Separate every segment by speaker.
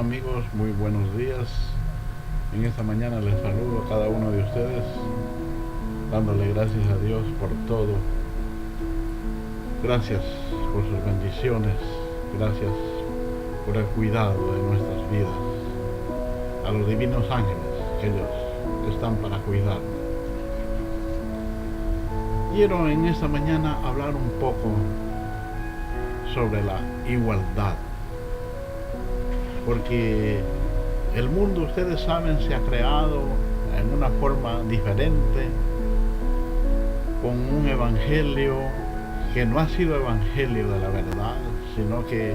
Speaker 1: amigos? Muy buenos días. En esta mañana les saludo a cada uno de ustedes, dándole gracias a Dios por todo. Gracias por sus bendiciones, gracias por el cuidado de nuestras vidas. A los divinos ángeles, aquellos que están para cuidar. Quiero en esta mañana hablar un poco sobre la igualdad, porque el mundo, ustedes saben, se ha creado en una forma diferente, con un evangelio que no ha sido evangelio de la verdad, sino que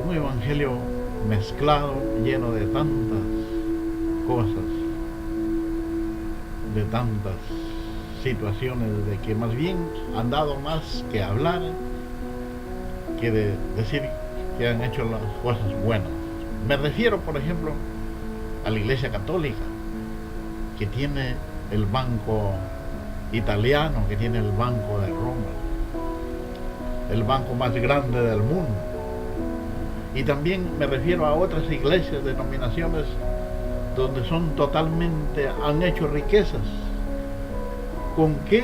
Speaker 1: un evangelio mezclado, lleno de tantas cosas, de tantas situaciones, de que más bien han dado más que hablar que de decir que han hecho las cosas buenas. Me refiero, por ejemplo, a la Iglesia Católica, que tiene el banco italiano, que tiene el Banco de Roma, el banco más grande del mundo. Y también me refiero a otras iglesias, denominaciones, donde son totalmente, han hecho riquezas. ¿Con qué?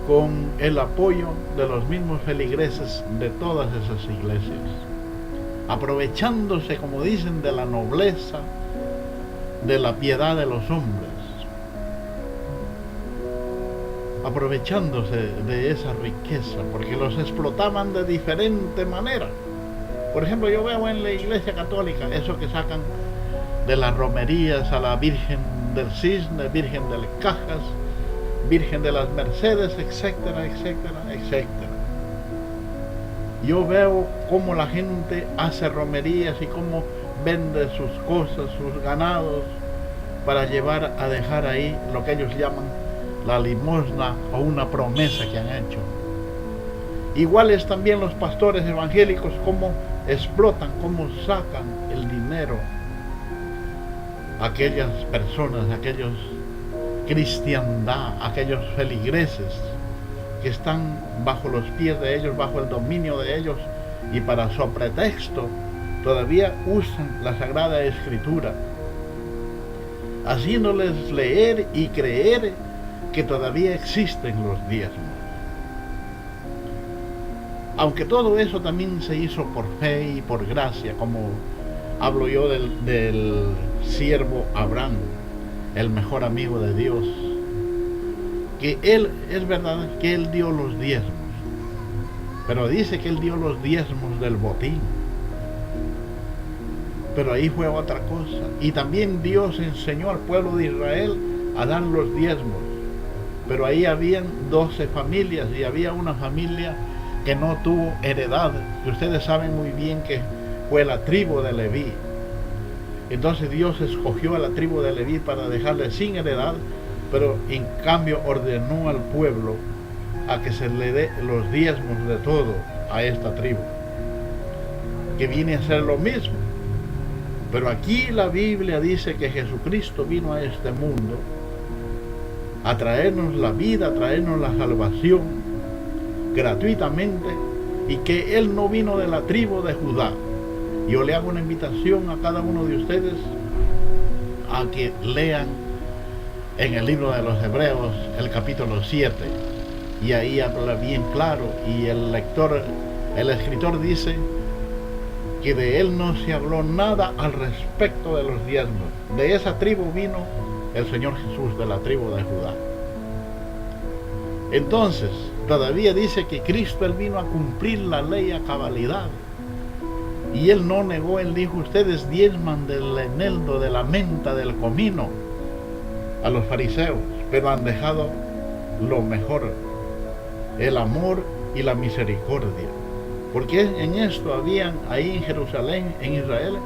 Speaker 1: Con el apoyo de los mismos feligreses de todas esas iglesias, aprovechándose, como dicen, de la nobleza, de la piedad de los hombres, aprovechándose de esa riqueza, porque los explotaban de diferente manera. Por ejemplo, yo veo en la Iglesia Católica eso que sacan de las romerías a la Virgen del Cisne, Virgen del Cajas, Virgen de las Mercedes, etcétera, etcétera, etcétera. Yo veo cómo la gente hace romerías y cómo vende sus cosas, sus ganados, para llevar a dejar ahí lo que ellos llaman la limosna o una promesa que han hecho. Iguales también los pastores evangélicos, cómo explotan, cómo sacan el dinero a aquellas personas, aquellos cristiandad, aquellos feligreses que están bajo los pies de ellos, bajo el dominio de ellos, y para su pretexto todavía usan la Sagrada Escritura, haciéndoles leer y creer que todavía existen los diezmos. Aunque todo eso también se hizo por fe y por gracia, como hablo yo del siervo Abraham, el mejor amigo de Dios, que él, es verdad que él dio los diezmos, pero dice que él dio los diezmos del botín, pero ahí fue otra cosa. Y también Dios enseñó al pueblo de Israel a dar los diezmos, pero ahí habían 12 familias y había una familia que no tuvo heredad, que ustedes saben muy bien que fue la tribu de Leví. Entonces Dios escogió a la tribu de Leví para dejarle sin heredad, pero en cambio ordenó al pueblo a que se le dé los diezmos de todo a esta tribu, que viene a ser lo mismo. Pero aquí la Biblia dice que Jesucristo vino a este mundo a traernos la vida, a traernos la salvación gratuitamente, y que Él no vino de la tribu de Judá. Yo le hago una invitación a cada uno de ustedes a que lean en el libro de los Hebreos el capítulo 7, y ahí habla bien claro, y el escritor dice que de él no se habló nada al respecto de los diezmos. De esa tribu vino el Señor Jesús, de la tribu de Judá. Entonces, todavía dice que Cristo, Él vino a cumplir la ley a cabalidad. Y Él no negó, Él dijo: ustedes diezman del eneldo, de la menta, del comino, a los fariseos, pero han dejado lo mejor, el amor y la misericordia. Porque en esto habían ahí en Jerusalén, en Israel,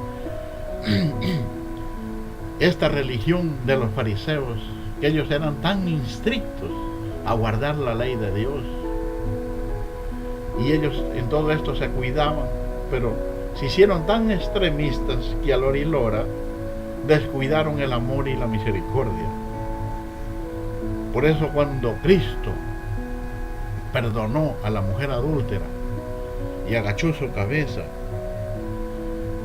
Speaker 1: esta religión de los fariseos, que ellos eran tan estrictos a guardar la ley de Dios, y ellos en todo esto se cuidaban, pero se hicieron tan extremistas que a la hora y lora descuidaron el amor y la misericordia. Por eso cuando Cristo perdonó a la mujer adúltera y agachó su cabeza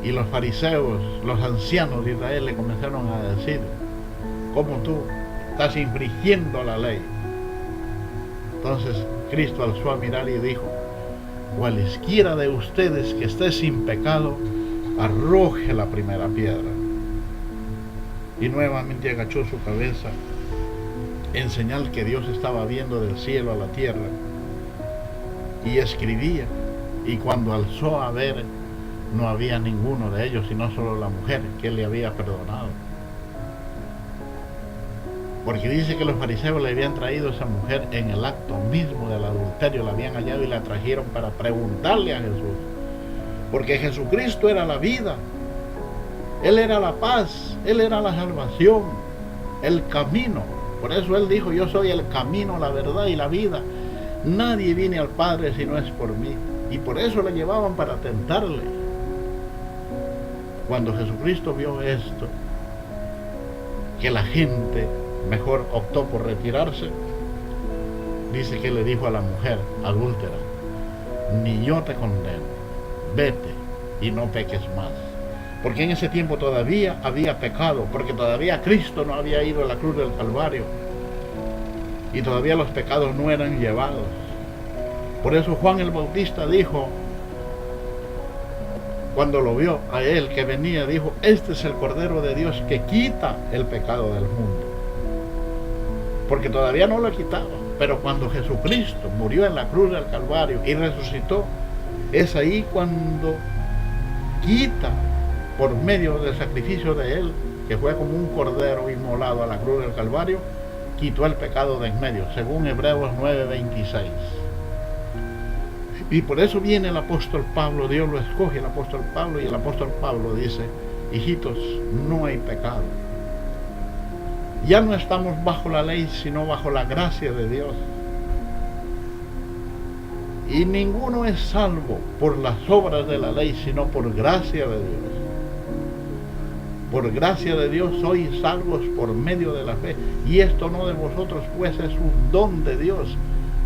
Speaker 1: Y los fariseos, los ancianos de Israel le comenzaron a decir: ¿cómo tú estás infringiendo la ley? Entonces Cristo alzó a mirar y dijo: cualesquiera de ustedes que esté sin pecado, arroje la primera piedra. Y nuevamente agachó su cabeza en señal que Dios estaba viendo del cielo a la tierra, y escribía. Y cuando alzó a ver, no había ninguno de ellos, sino solo la mujer que él le había perdonado. Porque dice que los fariseos le habían traído a esa mujer en el acto mismo del adulterio, la habían hallado y la trajeron para preguntarle a Jesús. Porque Jesucristo era la vida, Él era la paz, Él era la salvación, el camino. Por eso Él dijo: yo soy el camino, la verdad y la vida. Nadie viene al Padre si no es por mí. Y por eso le llevaban para tentarle. Cuando Jesucristo vio esto, que la gente mejor optó por retirarse, dice que le dijo a la mujer adúltera: ni yo te condeno, vete y no peques más. Porque en ese tiempo todavía había pecado, porque todavía Cristo no había ido a la cruz del Calvario y todavía los pecados no eran llevados. Por eso Juan el Bautista dijo, cuando lo vio a él que venía, dijo: este es el Cordero de Dios que quita el pecado del mundo. Porque todavía no lo quitaba, pero cuando Jesucristo murió en la cruz del Calvario y resucitó, es ahí cuando quita, por medio del sacrificio de Él, que fue como un cordero inmolado a la cruz del Calvario, quitó el pecado de en medio, según Hebreos 9:26. Y por eso viene el apóstol Pablo, Dios lo escoge, el apóstol Pablo, y el apóstol Pablo dice: hijitos, no hay pecado. Ya no estamos bajo la ley, sino bajo la gracia de Dios. Y ninguno es salvo por las obras de la ley, sino por gracia de Dios. Por gracia de Dios sois salvos por medio de la fe. Y esto no de vosotros, pues es un don de Dios,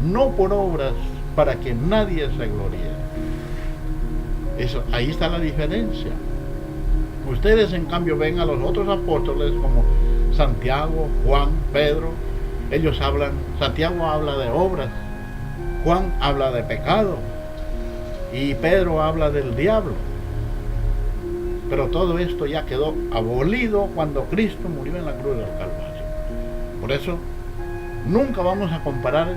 Speaker 1: no por obras, para que nadie se gloríe. Eso, ahí está la diferencia. Ustedes en cambio ven a los otros apóstoles como Santiago, Juan, Pedro. Ellos hablan, Santiago habla de obras, Juan habla de pecado y Pedro habla del diablo. Pero todo esto ya quedó abolido cuando Cristo murió en la cruz del Calvario. Por eso nunca vamos a comparar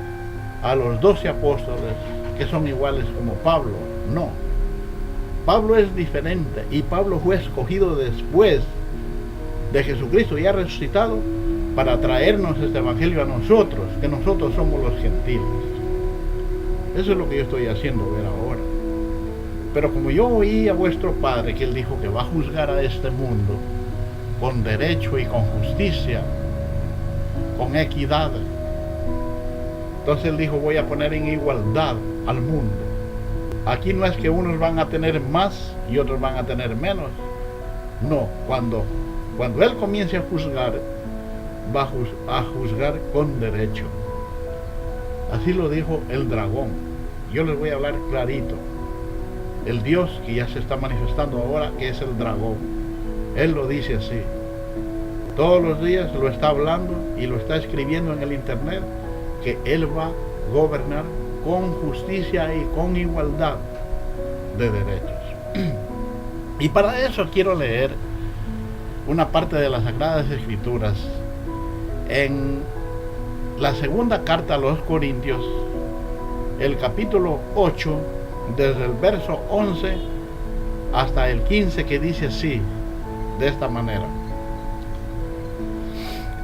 Speaker 1: a los 12 apóstoles que son iguales como Pablo. No, Pablo es diferente, y Pablo fue escogido después de Jesucristo ya resucitado para traernos este evangelio a nosotros, que nosotros somos los gentiles. Eso es lo que yo estoy haciendo ver ahora. Pero como yo oí a vuestro Padre que Él dijo que va a juzgar a este mundo con derecho y con justicia, con equidad, entonces Él dijo: voy a poner en igualdad al mundo. Aquí no es que unos van a tener más y otros van a tener menos. No, cuando Él comience a juzgar, va a juzgar con derecho. Así lo dijo el dragón. Yo les voy a hablar clarito. El Dios que ya se está manifestando ahora, que es el dragón, Él lo dice así. Todos los días lo está hablando y lo está escribiendo en el internet, que Él va a gobernar con justicia y con igualdad de derechos. Y para eso quiero leer una parte de las Sagradas Escrituras en la segunda carta a los Corintios, el capítulo 8, desde el verso 11 hasta el 15, que dice así, de esta manera: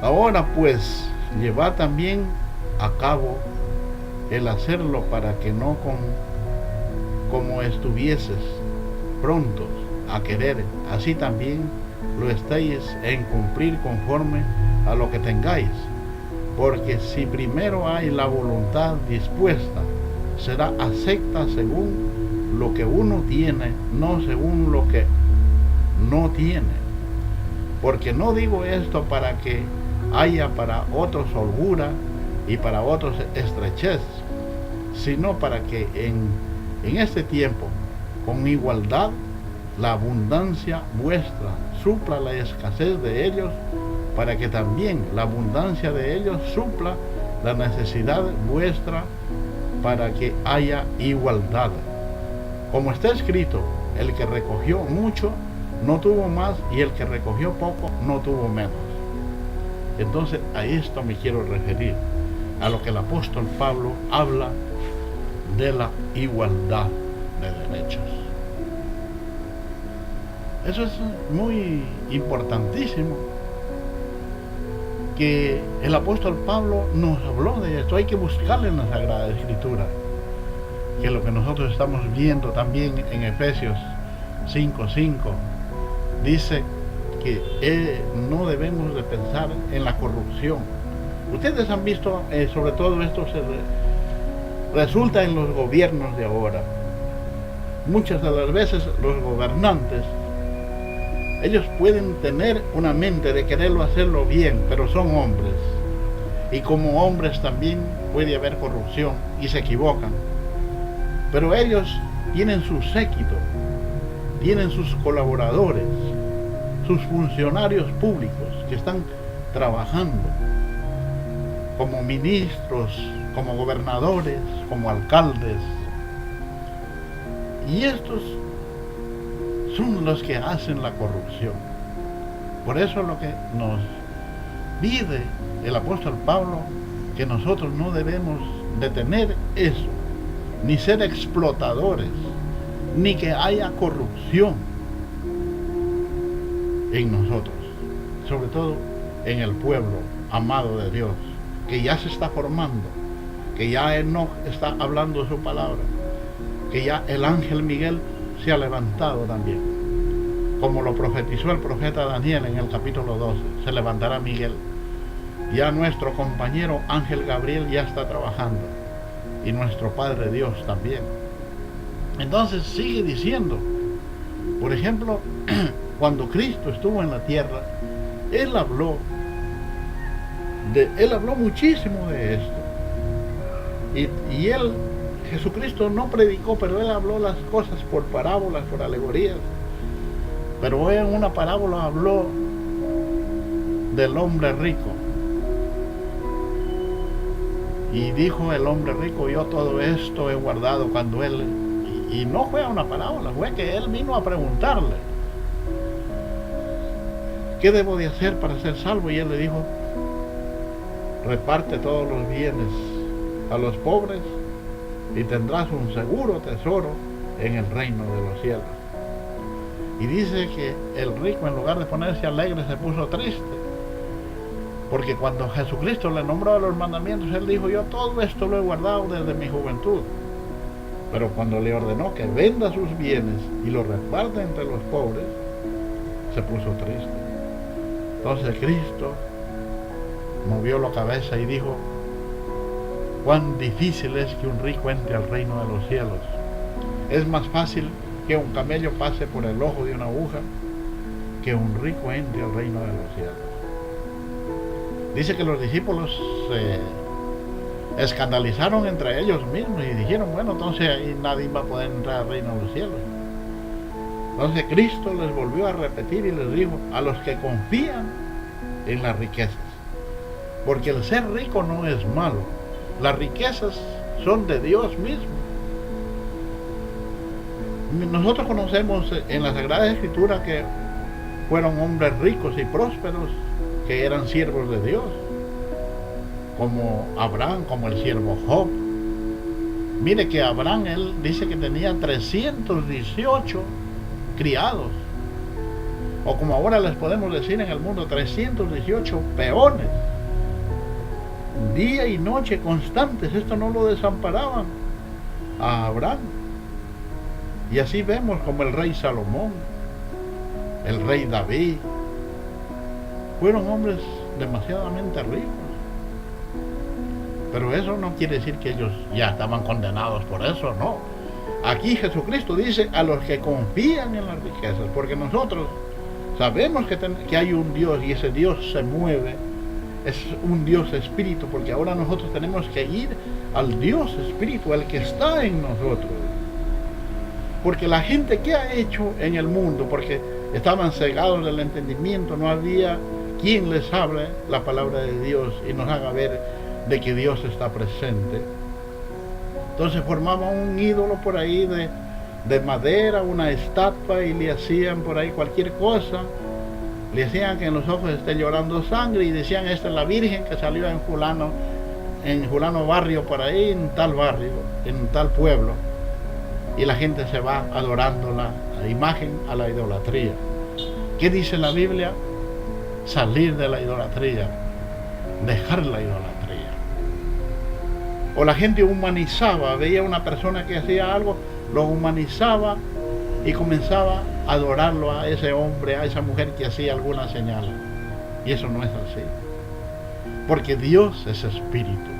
Speaker 1: ahora pues, llevad también a cabo el hacerlo, para que no como estuvieses prontos a querer, así también lo estéis en cumplir conforme a lo que tengáis. Porque si primero hay la voluntad dispuesta, será acepta según lo que uno tiene, no según lo que no tiene. Porque no digo esto para que haya para otros holgura y para otros estrechez, sino para que en este tiempo, con igualdad, la abundancia vuestra supla la escasez de ellos, para que también la abundancia de ellos supla la necesidad vuestra, para que haya igualdad. Como está escrito, el que recogió mucho no tuvo más, y el que recogió poco no tuvo menos. Entonces a esto me quiero referir, a lo que el apóstol Pablo habla de la igualdad de derechos. Eso es muy importantísimo, que el apóstol Pablo nos habló de esto. Hay que buscarle en la Sagrada Escritura, que lo que nosotros estamos viendo también en Efesios 5:5 dice que no debemos de pensar en la corrupción. Ustedes han visto, sobre todo esto resulta en los gobiernos de ahora. Muchas de las veces los gobernantes, ellos pueden tener una mente de quererlo hacerlo bien, pero son hombres. Y como hombres también puede haber corrupción y se equivocan. Pero ellos tienen su séquito, tienen sus colaboradores, sus funcionarios públicos que están trabajando como ministros, como gobernadores, como alcaldes. Y estos son los que hacen la corrupción. Por eso lo que nos pide el apóstol Pablo, que nosotros no debemos de tener eso, ni ser explotadores, ni que haya corrupción en nosotros, sobre todo en el pueblo amado de Dios, que ya se está formando, que ya Enoc está hablando su palabra, que ya el ángel Miguel se ha levantado también, como lo profetizó el profeta Daniel en el capítulo 12, se levantará Miguel. Ya nuestro compañero ángel Gabriel ya está trabajando, y nuestro Padre Dios también. Entonces sigue diciendo, por ejemplo, cuando Cristo estuvo en la tierra, Él habló muchísimo de esto. Y Jesucristo no predicó, pero Él habló las cosas por parábolas, por alegorías. Pero en una parábola habló del hombre rico. Y dijo el hombre rico, yo todo esto he guardado, cuando él... Y no fue una parábola, fue que él vino a preguntarle, ¿qué debo de hacer para ser salvo? Y él le dijo, reparte todos los bienes a los pobres y tendrás un seguro tesoro en el reino de los cielos. Y dice que el rico, en lugar de ponerse alegre, se puso triste, porque cuando Jesucristo le nombró los mandamientos, él dijo, yo todo esto lo he guardado desde mi juventud. Pero cuando le ordenó que venda sus bienes y los reparte entre los pobres, se puso triste. Entonces Cristo movió la cabeza y dijo, cuán difícil es que un rico entre al reino de los cielos. Es más fácil que un camello pase por el ojo de una aguja que un rico entre al reino de los cielos. Dice que los discípulos se escandalizaron entre ellos mismos y dijeron, bueno, entonces ahí nadie va a poder entrar al reino de los cielos. Entonces Cristo les volvió a repetir y les dijo, a los que confían en las riquezas, porque el ser rico no es malo, las riquezas son de Dios mismo. Nosotros conocemos en la Sagrada Escritura que fueron hombres ricos y prósperos que eran siervos de Dios, como Abraham, como el siervo Job. Mire que Abraham, él dice que tenía 318 criados, o como ahora les podemos decir en el mundo, 318 peones, día y noche constantes. Esto no lo desamparaban a Abraham. Y así vemos como el rey Salomón, el rey David, fueron hombres demasiadamente ricos. Pero eso no quiere decir que ellos ya estaban condenados por eso, no. Aquí Jesucristo dice a los que confían en las riquezas, porque nosotros sabemos que hay un Dios y ese Dios se mueve, es un Dios espíritu, porque ahora nosotros tenemos que ir al Dios espíritu, al que está en nosotros. Porque la gente, ¿qué ha hecho en el mundo? Porque estaban cegados del entendimiento, no había quien les hable la palabra de Dios y nos haga ver de que Dios está presente. Entonces formaban un ídolo por ahí de madera, una estatua, y le hacían por ahí cualquier cosa. Le hacían que en los ojos esté llorando sangre y decían, esta es la Virgen que salió en Fulano barrio por ahí, en tal barrio, en tal pueblo. Y la gente se va adorando la imagen a la idolatría. ¿Qué dice la Biblia? Salir de la idolatría, dejar la idolatría. O la gente humanizaba, veía a una persona que hacía algo, lo humanizaba y comenzaba a adorarlo a ese hombre, a esa mujer que hacía alguna señal. Y eso no es así. Porque Dios es espíritu.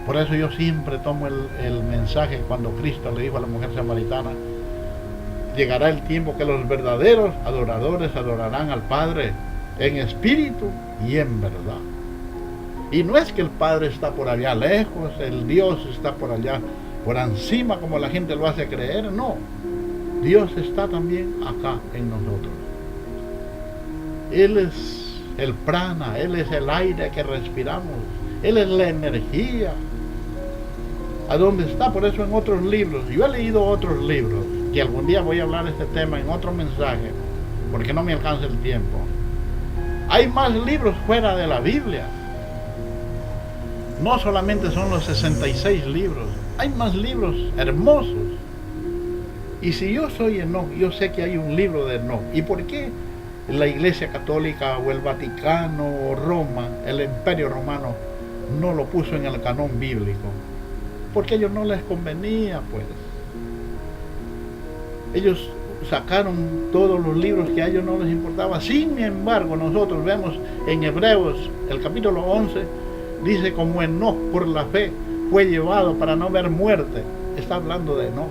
Speaker 1: Por eso yo siempre tomo el mensaje cuando Cristo le dijo a la mujer samaritana, llegará el tiempo que los verdaderos adoradores adorarán al Padre en espíritu y en verdad. Y no es que el Padre está por allá lejos, el Dios está por allá, por encima, como la gente lo hace creer. No, Dios está también acá en nosotros. Él es el prana, Él es el aire que respiramos, Él es la energía. ¿A dónde está? Por eso en otros libros, yo he leído otros libros, que algún día voy a hablar de este tema en otro mensaje, porque no me alcanza el tiempo. Hay más libros fuera de la Biblia. No solamente son los 66 libros, hay más libros hermosos. Y si yo soy Enoc, yo sé que hay un libro de Enoc. ¿Y por qué la Iglesia Católica o el Vaticano o Roma, el Imperio Romano, no lo puso en el canón bíblico? Porque a ellos no les convenía, pues. Ellos sacaron todos los libros que a ellos no les importaba. Sin embargo, nosotros vemos en Hebreos, el capítulo 11, dice como Enoc por la fe fue llevado para no ver muerte. Está hablando de Enoc.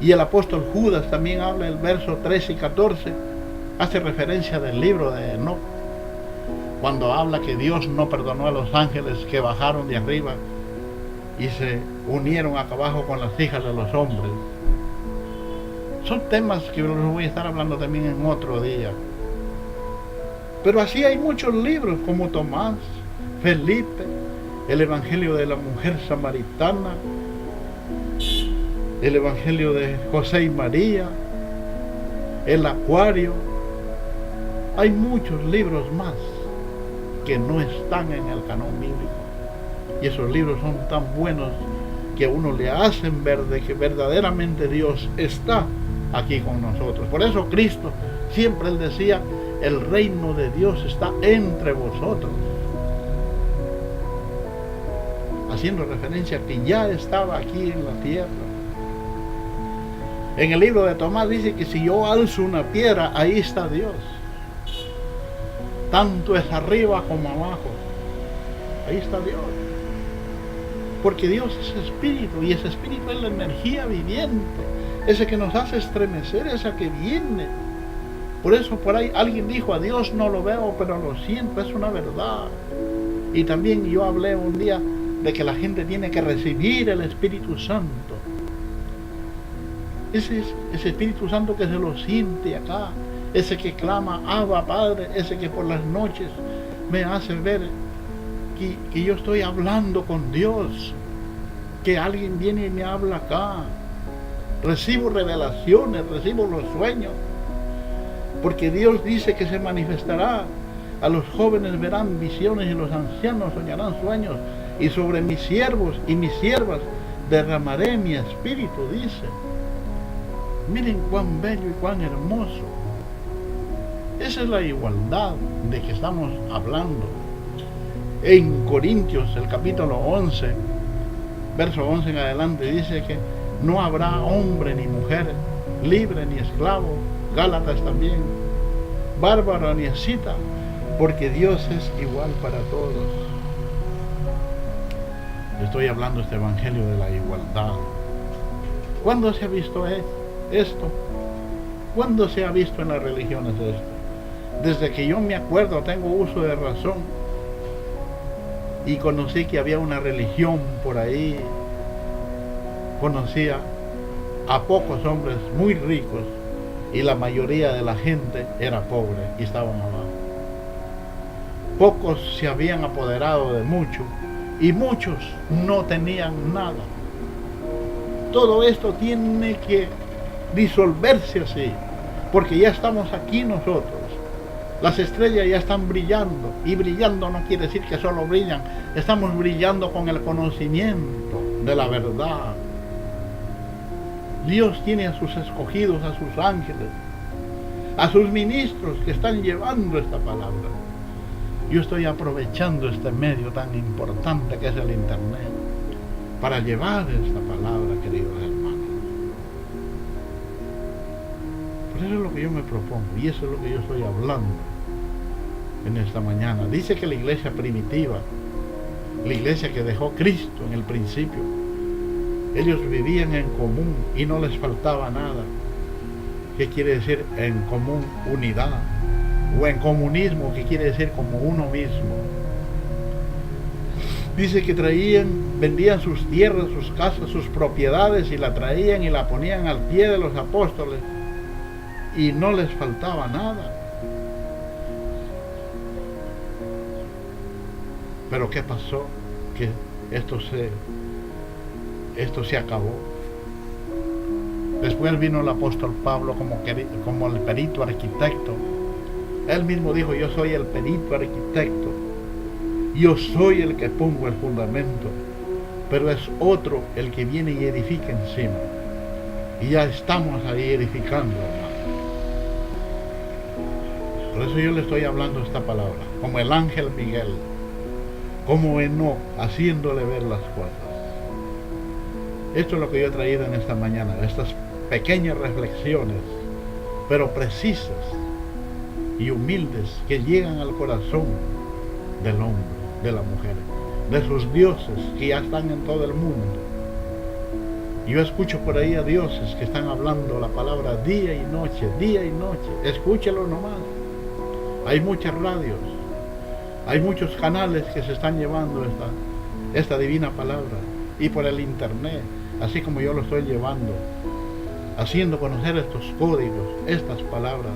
Speaker 1: Y el apóstol Judas también habla, el verso 13 y 14, hace referencia del libro de Enoc, cuando habla que Dios no perdonó a los ángeles que bajaron de arriba y se unieron acá abajo con las hijas de los hombres. Son temas que los voy a estar hablando también en otro día. Pero así hay muchos libros como Tomás, Felipe, el Evangelio de la mujer samaritana, el Evangelio de José y María, el Acuario. Hay muchos libros más que no están en el canón bíblico. Y esos libros son tan buenos que a uno le hacen ver de que verdaderamente Dios está aquí con nosotros. Por eso Cristo siempre él decía, el reino de Dios está entre vosotros, haciendo referencia a que ya estaba aquí en la tierra. En el libro de Tomás dice que si yo alzo una piedra, ahí está Dios. Tanto es arriba como abajo, ahí está Dios. Porque Dios es espíritu, y ese espíritu es la energía viviente, ese que nos hace estremecer, ese que viene. Por eso por ahí alguien dijo, a Dios no lo veo, pero lo siento, es una verdad. Y también yo hablé un día de que la gente tiene que recibir el Espíritu Santo. Ese Espíritu Santo que se lo siente acá, ese que clama, Abba Padre, ese que por las noches me hace ver que yo estoy hablando con Dios, que alguien viene y me habla acá. Recibo revelaciones, recibo los sueños, porque Dios dice que se manifestará. A los jóvenes verán visiones y los ancianos soñarán sueños, y sobre mis siervos y mis siervas derramaré mi espíritu, dice. Miren cuán bello y cuán hermoso. Esa es la igualdad de que estamos hablando. En Corintios, el capítulo 11, verso 11 en adelante, dice que no habrá hombre ni mujer, libre ni esclavo, Gálatas también, bárbaro ni escita, porque Dios es igual para todos. Estoy hablando este evangelio de la igualdad. ¿Cuándo se ha visto esto? ¿Cuándo se ha visto en las religiones esto? Desde que yo me acuerdo, tengo uso de razón, y conocí que había una religión por ahí, conocía a pocos hombres muy ricos y la mayoría de la gente era pobre y estaban abajo. Pocos se habían apoderado de mucho y muchos no tenían nada. Todo esto tiene que disolverse así, porque ya estamos aquí nosotros. Las estrellas ya están brillando, y brillando no quiere decir que solo brillan, estamos brillando con el conocimiento de la verdad. Dios tiene a sus escogidos, a sus ángeles, a sus ministros que están llevando esta palabra. Yo estoy aprovechando este medio tan importante que es el Internet para llevar esta palabra, queridos hermanos. Por eso es lo que yo me propongo y eso es lo que yo estoy hablando en esta mañana. Dice que la iglesia primitiva, la iglesia que dejó Cristo en el principio, ellos vivían en común y no les faltaba nada. ¿Qué quiere decir en común? Unidad. O en comunismo, que quiere decir como uno mismo. Dice que vendían sus tierras, sus casas, sus propiedades y la traían y la ponían al pie de los apóstoles y no les faltaba nada. Pero ¿qué pasó? Que esto se acabó. Después vino el apóstol Pablo como el perito arquitecto. Él mismo dijo: yo soy el perito arquitecto, yo soy el que pongo el fundamento, pero es otro el que viene y edifica encima. Y ya estamos ahí edificando, hermano. Por eso yo le estoy hablando esta palabra, como el ángel Miguel, como Enoc, haciéndole ver las cosas. Esto es lo que yo he traído en esta mañana, estas pequeñas reflexiones, pero precisas y humildes, que llegan al corazón del hombre, de la mujer, de sus dioses que ya están en todo el mundo. Yo escucho por ahí a dioses que están hablando la palabra día y noche, escúchelo nomás. Hay muchas radios, hay muchos canales que se están llevando esta divina palabra, y por el internet, así como yo lo estoy llevando, haciendo conocer estos códigos, esta palabra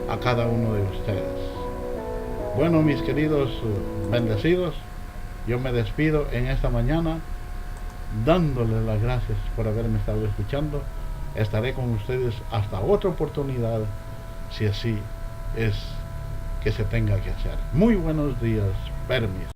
Speaker 1: a cada uno de ustedes. Bueno, mis queridos bendecidos, yo me despido en esta mañana dándoles las gracias por haberme estado escuchando. Estaré con ustedes hasta otra oportunidad, si así es que se tenga que hacer. Muy buenos días, permiso.